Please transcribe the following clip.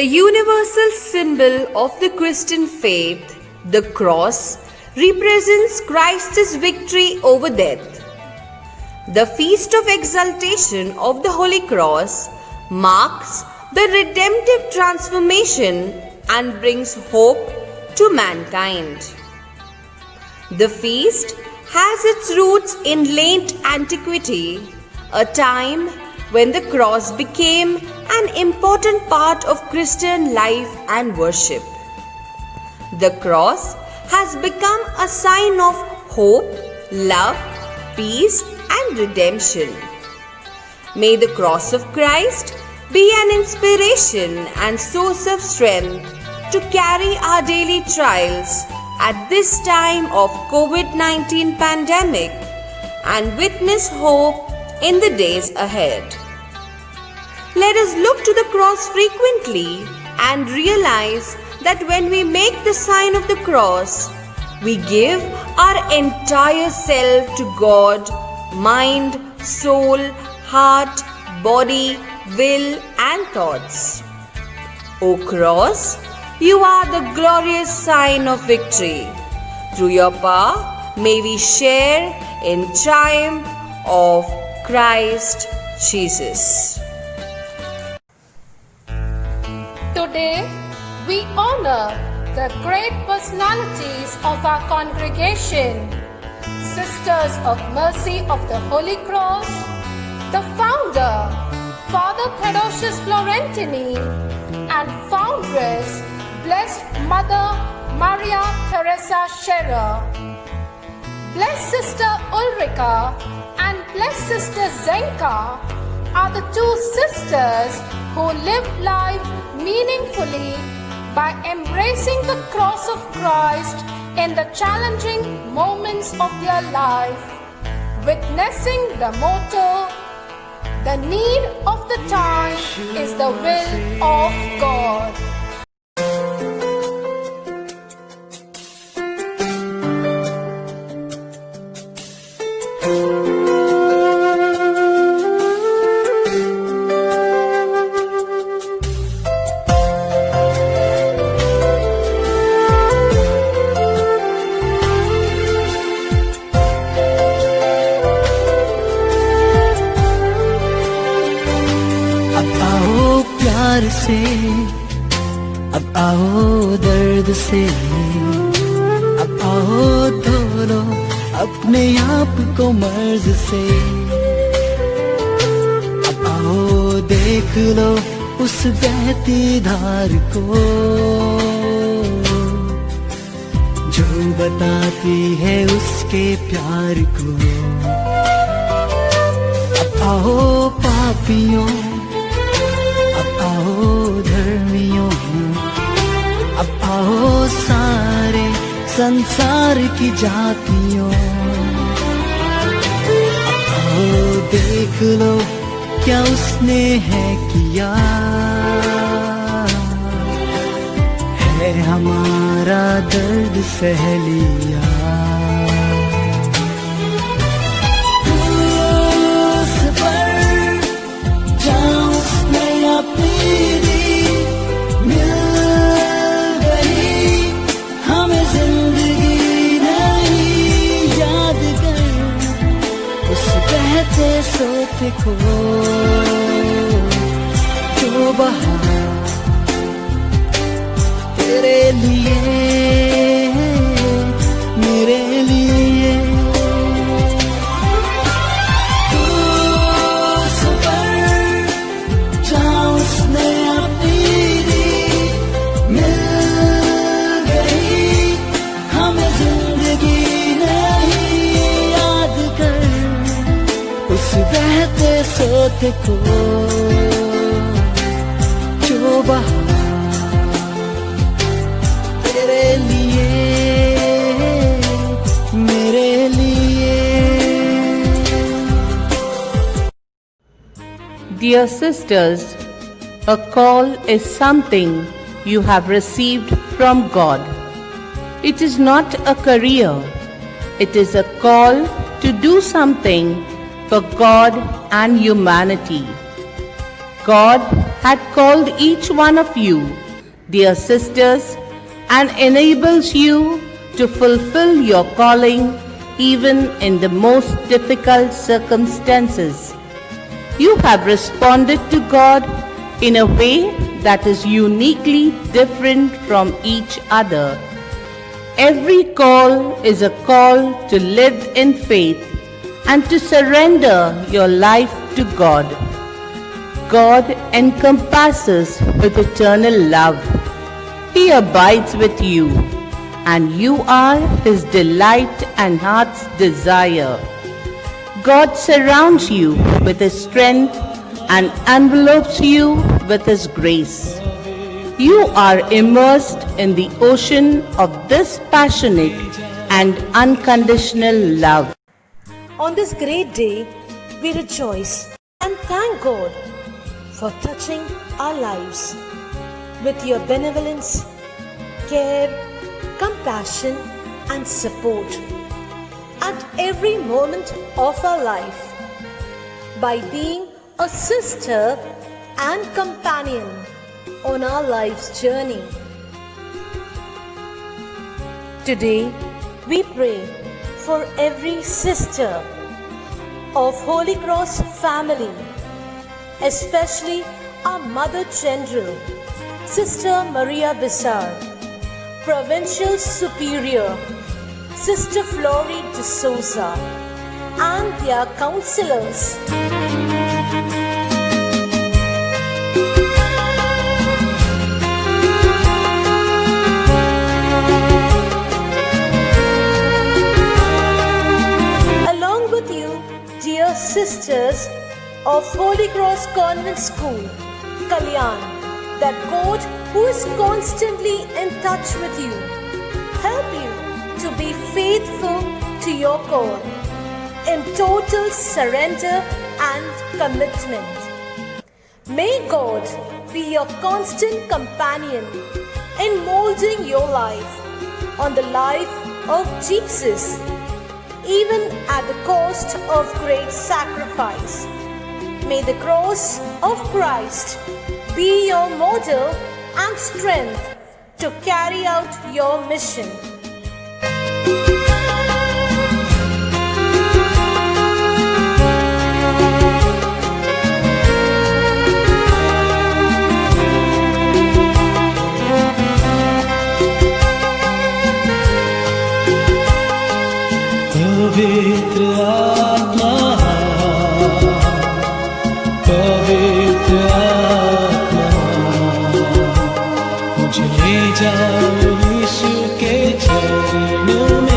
The universal symbol of the Christian faith, the cross, represents Christ's victory over death. The Feast of Exaltation of the Holy Cross marks the redemptive transformation and brings hope to mankind. The feast has its roots in late antiquity, a time when the cross became an important part of Christian life and worship. The cross has become a sign of hope, love, peace, and redemption. May the cross of Christ be an inspiration and source of strength to carry our daily trials at this time of COVID-19 pandemic and witness hope in the days ahead. Let us look to the cross frequently and realize that when we make the sign of the cross, we give our entire self to God, mind, soul, heart, body, will, and thoughts. O cross, you are the glorious sign of victory. Through your power, may we share in triumph of Christ Jesus. Today, we honor the great personalities of our congregation, Sisters of Mercy of the Holy Cross, the founder, Father Theodosius Florentini, and foundress, Blessed Mother Maria Teresa Scherer. Blessed Sister Ulrika and Blessed Sister Zenka are the two sisters who live life meaningfully by embracing the cross of Christ in the challenging moments of their life, witnessing the motto, "The need of the time is the will of God." से अब आओ दर्द से, अब आओ धो लो अपने आप को मर्ज से, अब आओ देख लो उस बहती धार को जो बताती है उसके प्यार को। अब आओ पापियों, आओ धर्मियों, अब आओ सारे संसार की जातियों, अब आओ देख लो क्या उसने है किया, है हमारा दर्द सह लिया। सोते को जो बहा तेरे लिए मेरे लिए, तू उस पर जहाँ उसने अपनी दी मिल गई, हमें जिंदगी नहीं याद कर उस बहते सोते को जो बहा तेरे लिए मेरे लिए। Dear sisters, a call is something you have received from God. It is not a career. It is a call to do something for God and humanity. God had called each one of you, dear sisters, and enables you to fulfill your calling even in the most difficult circumstances. You have responded to God in a way that is uniquely different from each other. Every call is a call to live in faith and to surrender your life to God. God encompasses with eternal love. He abides with you, and you are His delight and heart's desire. God surrounds you with His strength and envelopes you with His grace. You are immersed in the ocean of this passionate and unconditional love. On this great day, we rejoice and thank God for touching our lives with your benevolence, care, compassion, and support at every moment of our life by being a sister and companion on our life's journey. Today, we pray for every sister of Holy Cross family, especially our Mother General, Sister Maria Bissar, Provincial Superior, Sister Flory de Souza, and their counselors. Along with you, dear sisters of Holy Cross Convent School, Kalyan, that God who is constantly in touch with you, help you to be faithful to your call in total surrender and commitment. May God be your constant companion in molding your life on the life of Jesus, even at the cost of great sacrifice. May the cross of Christ be your model and strength to carry out your mission. पवित्र आत्मा, पवित्र आत्मा, मुझे ले जाओ यीशु के चरणों में।